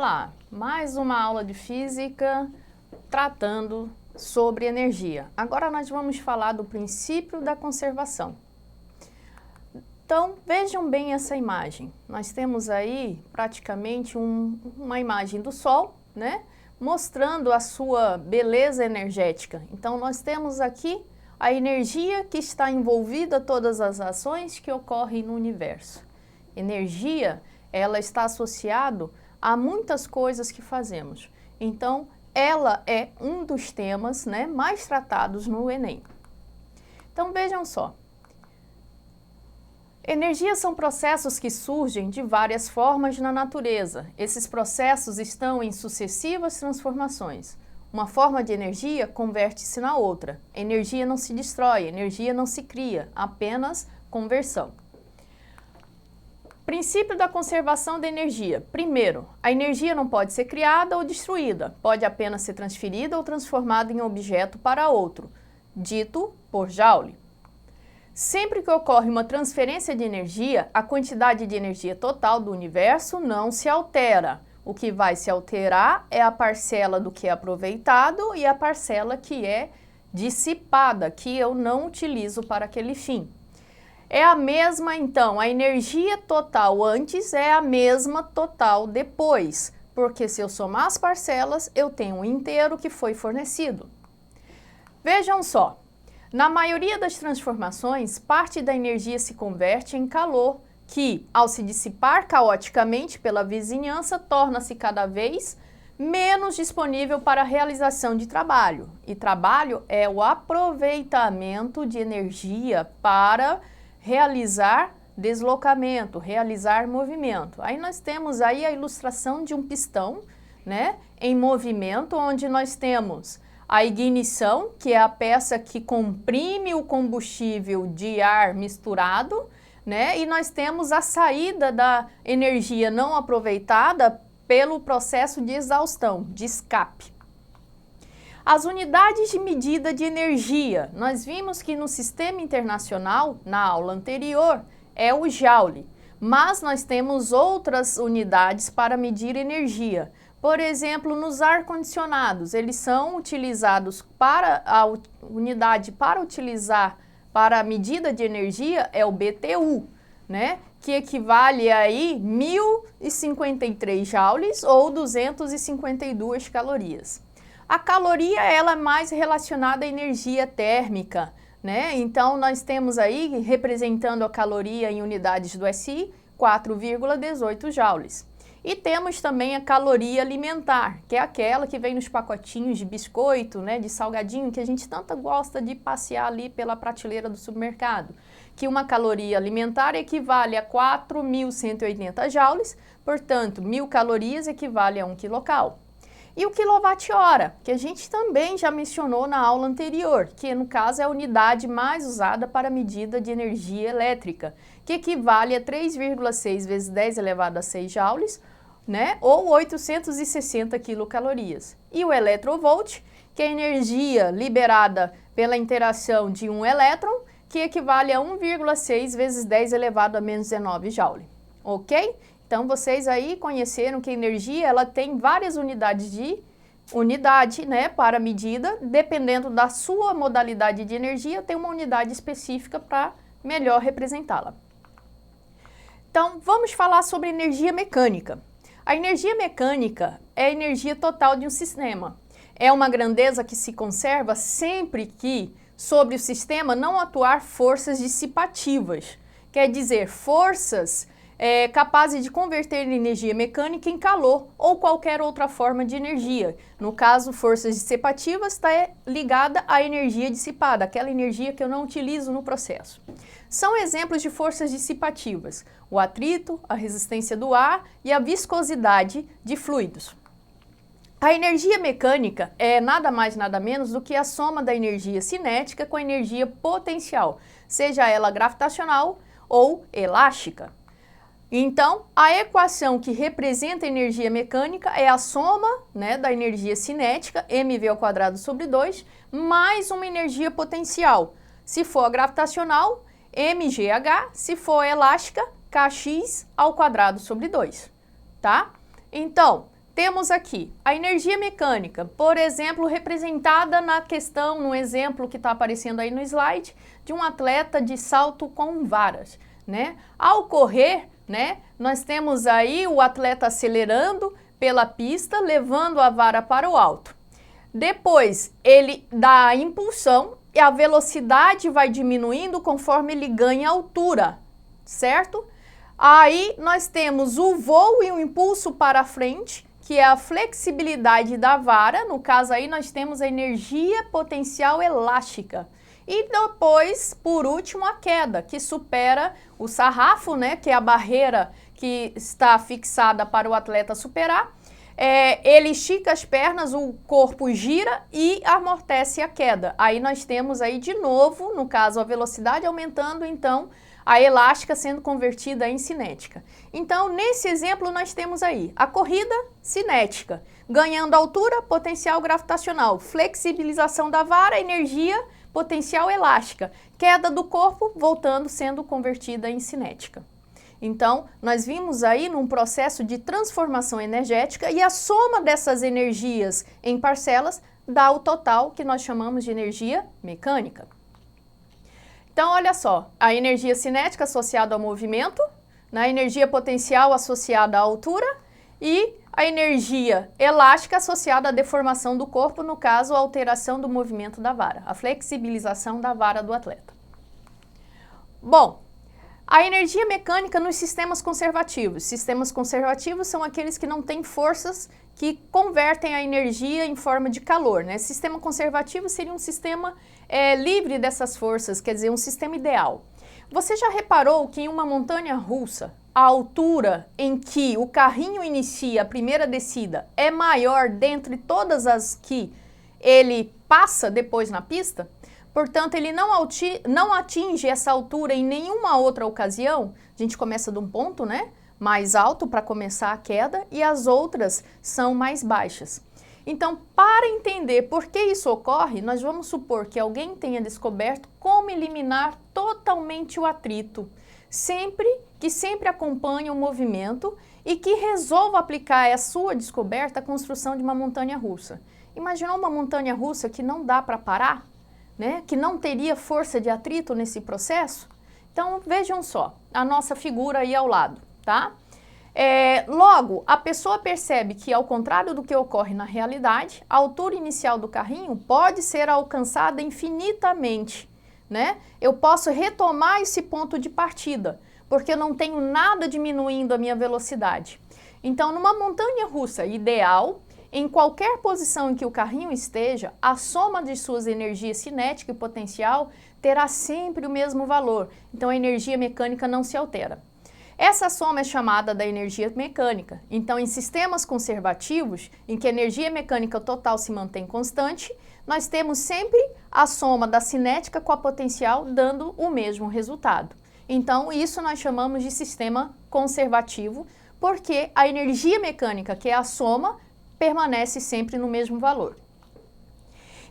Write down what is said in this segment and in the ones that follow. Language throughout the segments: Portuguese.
Olá, mais uma aula de física tratando sobre energia. Agora nós vamos falar do princípio da conservação. Então vejam bem essa imagem. Nós temos aí praticamente uma imagem do Sol, né? Mostrando a sua beleza energética. Então nós temos aqui a energia que está envolvida todas as ações que ocorrem no universo. Energia, ela está associada a muitas coisas que fazemos. Então, ela é um dos temas, né, mais tratados no Enem. Então, vejam só. Energias são processos que surgem de várias formas na natureza. Esses processos estão em sucessivas transformações. Uma forma de energia converte-se na outra. Energia não se destrói, energia não se cria, apenas conversão. Princípio da conservação da energia. Primeiro, a energia não pode ser criada ou destruída, pode apenas ser transferida ou transformada em um objeto para outro, dito por Joule. Sempre que ocorre uma transferência de energia, a quantidade de energia total do universo não se altera. O que vai se alterar é a parcela do que é aproveitado e a parcela que é dissipada, que eu não utilizo para aquele fim. É a mesma, então, a energia total antes é a mesma total depois, porque se eu somar as parcelas, eu tenho um inteiro que foi fornecido. Vejam só, na maioria das transformações, parte da energia se converte em calor, que, ao se dissipar caoticamente pela vizinhança, torna-se cada vez menos disponível para a realização de trabalho. E trabalho é o aproveitamento de energia para realizar deslocamento, realizar movimento. Aí nós temos aí a ilustração de um pistão, né, em movimento, onde nós temos a ignição, que é a peça que comprime o combustível de ar misturado, né, e nós temos a saída da energia não aproveitada pelo processo de exaustão, de escape. As unidades de medida de energia, nós vimos que no sistema internacional, na aula anterior, é o Joule, mas nós temos outras unidades para medir energia. Por exemplo, nos ar-condicionados, eles são utilizados para a unidade para utilizar para a medida de energia é o BTU, né? Que equivale aí 1053 joules ou 252 calorias. A caloria, ela é mais relacionada à energia térmica, né? Então, nós temos aí, representando a caloria em unidades do SI, 4,18 joules. E temos também a caloria alimentar, que é aquela que vem nos pacotinhos de biscoito, né, de salgadinho, que a gente tanto gosta de passear ali pela prateleira do supermercado. Que uma caloria alimentar equivale a 4.180 joules, portanto, 1.000 calorias equivale a 1 quilocal. E o quilowatt-hora, que a gente também já mencionou na aula anterior, que no caso é a unidade mais usada para a medida de energia elétrica, que equivale a 3,6 vezes 10 elevado a 6 joules, né, ou 860 quilocalorias. E o eletronvolt, que é a energia liberada pela interação de um elétron, que equivale a 1,6 vezes 10 elevado a menos 19 joule. Ok? Então, vocês aí conheceram que a energia, ela tem várias unidades né, para medida, dependendo da sua modalidade de energia, tem uma unidade específica para melhor representá-la. Então, vamos falar sobre energia mecânica. A energia mecânica é a energia total de um sistema. É uma grandeza que se conserva sempre que sobre o sistema não atuar forças dissipativas, quer dizer, forças capazes de converter energia mecânica em calor ou qualquer outra forma de energia. No caso, forças dissipativas está ligada à energia dissipada, aquela energia que eu não utilizo no processo. São exemplos de forças dissipativas: o atrito, a resistência do ar e a viscosidade de fluidos. A energia mecânica é nada mais nada menos do que a soma da energia cinética com a energia potencial, seja ela gravitacional ou elástica. Então, a equação que representa a energia mecânica é a soma, né, da energia cinética, mv² sobre 2, mais uma energia potencial. Se for gravitacional, mgh, se for elástica, kx² sobre 2, tá? Então, temos aqui a energia mecânica, por exemplo, representada na questão, no exemplo que está aparecendo aí no slide, de um atleta de salto com varas, né? Ao correr, né, nós temos aí o atleta acelerando pela pista, levando a vara para o alto. Depois, ele dá a impulsão e a velocidade vai diminuindo conforme ele ganha altura, certo? Aí nós temos o voo e o impulso para frente, que é a flexibilidade da vara. No caso aí nós temos a energia potencial elástica. E depois, por último, a queda, que supera o sarrafo, né, que é a barreira que está fixada para o atleta superar. Ele estica as pernas, o corpo gira e amortece a queda. Aí nós temos aí de novo, no caso, a velocidade aumentando, então a elástica sendo convertida em cinética. Então, nesse exemplo, nós temos aí a corrida cinética, ganhando altura, potencial gravitacional, flexibilização da vara, energia, potencial elástica, queda do corpo, voltando, sendo convertida em cinética. Então, nós vimos aí num processo de transformação energética e a soma dessas energias em parcelas dá o total que nós chamamos de energia mecânica. Então, olha só, a energia cinética associada ao movimento, a energia potencial associada à altura e a energia elástica associada à deformação do corpo, no caso, a alteração do movimento da vara, a flexibilização da vara do atleta. Bom, a energia mecânica nos sistemas conservativos. Sistemas conservativos são aqueles que não têm forças que convertem a energia em forma de calor, né? Sistema conservativo seria um sistema livre dessas forças, quer dizer, um sistema ideal. Você já reparou que em uma montanha-russa, a altura em que o carrinho inicia a primeira descida é maior dentre todas as que ele passa depois na pista? Portanto, ele não atinge essa altura em nenhuma outra ocasião. A gente começa de um ponto, né, mais alto para começar a queda e as outras são mais baixas. Então, para entender por que isso ocorre, nós vamos supor que alguém tenha descoberto como eliminar totalmente o atrito, que sempre acompanha o movimento e que resolva aplicar a sua descoberta à construção de uma montanha-russa. Imaginou uma montanha-russa que não dá para parar? Né, que não teria força de atrito nesse processo? Então, vejam só, a nossa figura aí ao lado, tá? Logo, a pessoa percebe que, ao contrário do que ocorre na realidade, a altura inicial do carrinho pode ser alcançada infinitamente, né? Eu posso retomar esse ponto de partida, porque eu não tenho nada diminuindo a minha velocidade. Então, numa montanha-russa ideal, em qualquer posição em que o carrinho esteja, a soma de suas energias cinética e potencial terá sempre o mesmo valor. Então, a energia mecânica não se altera. Essa soma é chamada da energia mecânica. Então, em sistemas conservativos, em que a energia mecânica total se mantém constante, nós temos sempre a soma da cinética com a potencial dando o mesmo resultado. Então, isso nós chamamos de sistema conservativo, porque a energia mecânica, que é a soma, permanece sempre no mesmo valor.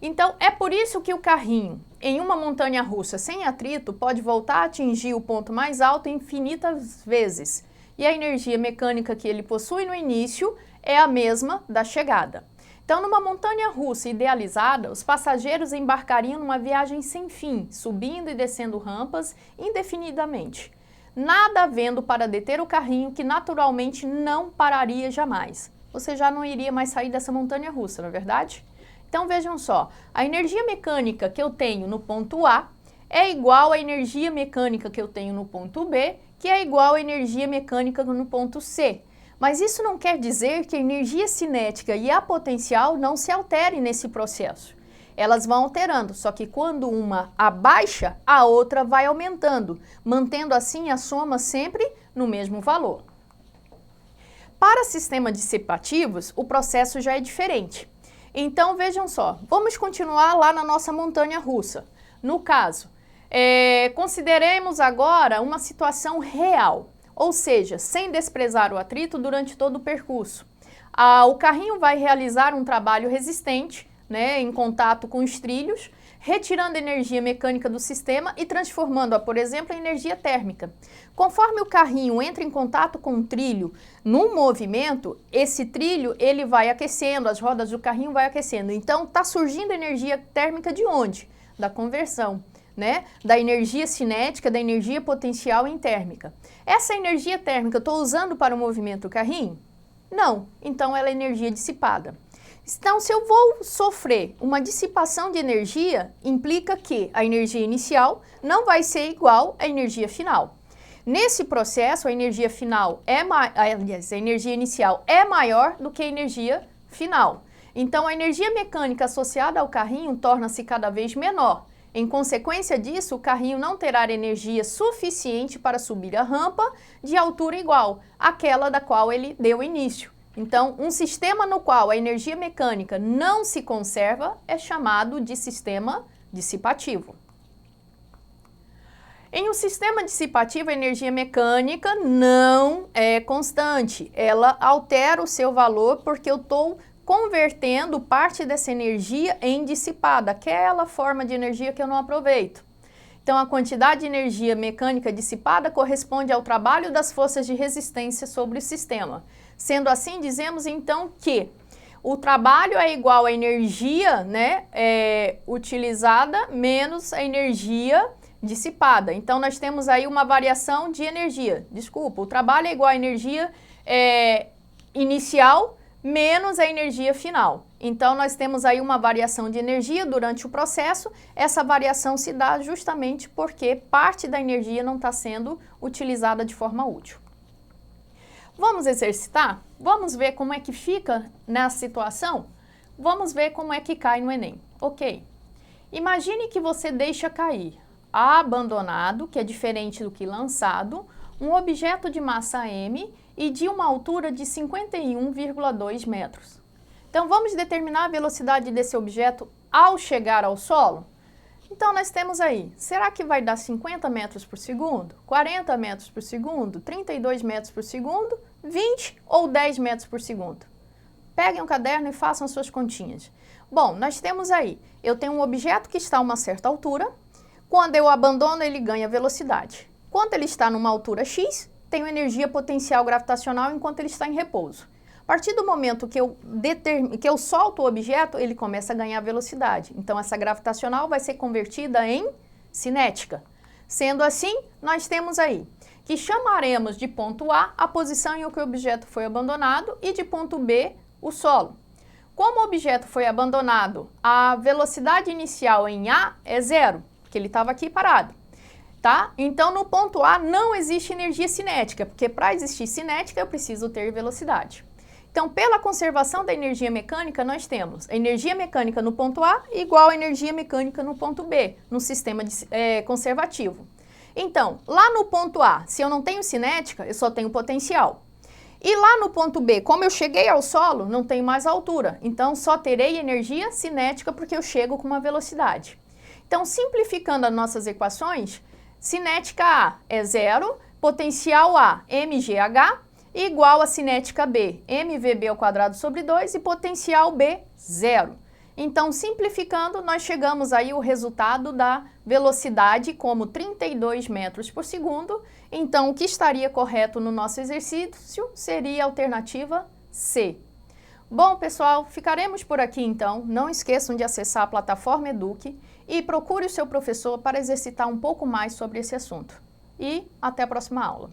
Então, é por isso que o carrinho, em uma montanha-russa sem atrito, pode voltar a atingir o ponto mais alto infinitas vezes. E a energia mecânica que ele possui no início é a mesma da chegada. Então, numa montanha-russa idealizada, os passageiros embarcariam numa viagem sem fim, subindo e descendo rampas indefinidamente. Nada havendo para deter o carrinho, que naturalmente não pararia jamais. Você já não iria mais sair dessa montanha-russa, não é verdade? Então, vejam só, a energia mecânica que eu tenho no ponto A é igual à energia mecânica que eu tenho no ponto B, que é igual à energia mecânica no ponto C. Mas isso não quer dizer que a energia cinética e a potencial não se alterem nesse processo. Elas vão alterando, só que quando uma abaixa, a outra vai aumentando, mantendo assim a soma sempre no mesmo valor. Para sistemas dissipativos, o processo já é diferente. Então, vejam só, vamos continuar lá na nossa montanha-russa. No caso, consideremos agora uma situação real, ou seja, sem desprezar o atrito durante todo o percurso. O carrinho vai realizar um trabalho resistente, né, em contato com os trilhos, retirando energia mecânica do sistema e transformando-a, por exemplo, em energia térmica. Conforme o carrinho entra em contato com um trilho num movimento, esse trilho ele vai aquecendo, as rodas do carrinho vai aquecendo. Então, está surgindo energia térmica de onde? Da conversão, né? Da energia cinética, da energia potencial em térmica. Essa energia térmica eu estou usando para o movimento do carrinho? Não. Então, ela é energia dissipada. Então, se eu vou sofrer uma dissipação de energia, implica que a energia inicial não vai ser igual à energia final. Nesse processo, a energia final a energia inicial é maior do que a energia final. Então, a energia mecânica associada ao carrinho torna-se cada vez menor. Em consequência disso, o carrinho não terá energia suficiente para subir a rampa de altura igual àquela da qual ele deu início. Então, um sistema no qual a energia mecânica não se conserva é chamado de sistema dissipativo. Em um sistema dissipativo, a energia mecânica não é constante. Ela altera o seu valor porque eu estou convertendo parte dessa energia em dissipada, aquela forma de energia que eu não aproveito. Então, a quantidade de energia mecânica dissipada corresponde ao trabalho das forças de resistência sobre o sistema. Sendo assim, dizemos então que o trabalho é igual à energia, né, utilizada menos a energia dissipada. Então, nós temos aí uma variação de energia. Desculpa, o trabalho é igual à energia inicial menos a energia final. Então, nós temos aí uma variação de energia durante o processo. Essa variação se dá justamente porque parte da energia não está sendo utilizada de forma útil. Vamos exercitar? Vamos ver como é que fica nessa situação? Vamos ver como é que cai no Enem. Ok. Imagine que você deixa cair abandonado, que é diferente do que lançado, um objeto de massa m e de uma altura de 51,2 metros. Então, vamos determinar a velocidade desse objeto ao chegar ao solo? Então, nós temos aí, será que vai dar 50 metros por segundo, 40 metros por segundo, 32 metros por segundo, 20 ou 10 metros por segundo? Peguem um caderno e façam suas continhas. Bom, nós temos aí, eu tenho um objeto que está a uma certa altura, quando eu abandono ele ganha velocidade. Quando ele está numa altura x, tenho energia potencial gravitacional enquanto ele está em repouso. A partir do momento que eu solto o objeto, ele começa a ganhar velocidade. Então, essa gravitacional vai ser convertida em cinética. Sendo assim, nós temos aí que chamaremos de ponto A a posição em que o objeto foi abandonado e de ponto B o solo. Como o objeto foi abandonado, a velocidade inicial em A é zero, porque ele estava aqui parado. Tá? Então, no ponto A não existe energia cinética, porque para existir cinética eu preciso ter velocidade. Então, pela conservação da energia mecânica, nós temos a energia mecânica no ponto A igual a energia mecânica no ponto B, no sistema conservativo. Então, lá no ponto A, se eu não tenho cinética, eu só tenho potencial. E lá no ponto B, como eu cheguei ao solo, não tenho mais altura. Então, só terei energia cinética porque eu chego com uma velocidade. Então, simplificando as nossas equações, cinética A é zero, potencial A, mgh, igual a cinética B, mvb ao quadrado sobre 2 e potencial B, zero. Então, simplificando, nós chegamos aí ao resultado da velocidade como 32 metros por segundo. Então, o que estaria correto no nosso exercício seria a alternativa C. Bom, pessoal, ficaremos por aqui então. Não esqueçam de acessar a plataforma Eduque e procure o seu professor para exercitar um pouco mais sobre esse assunto. E até a próxima aula.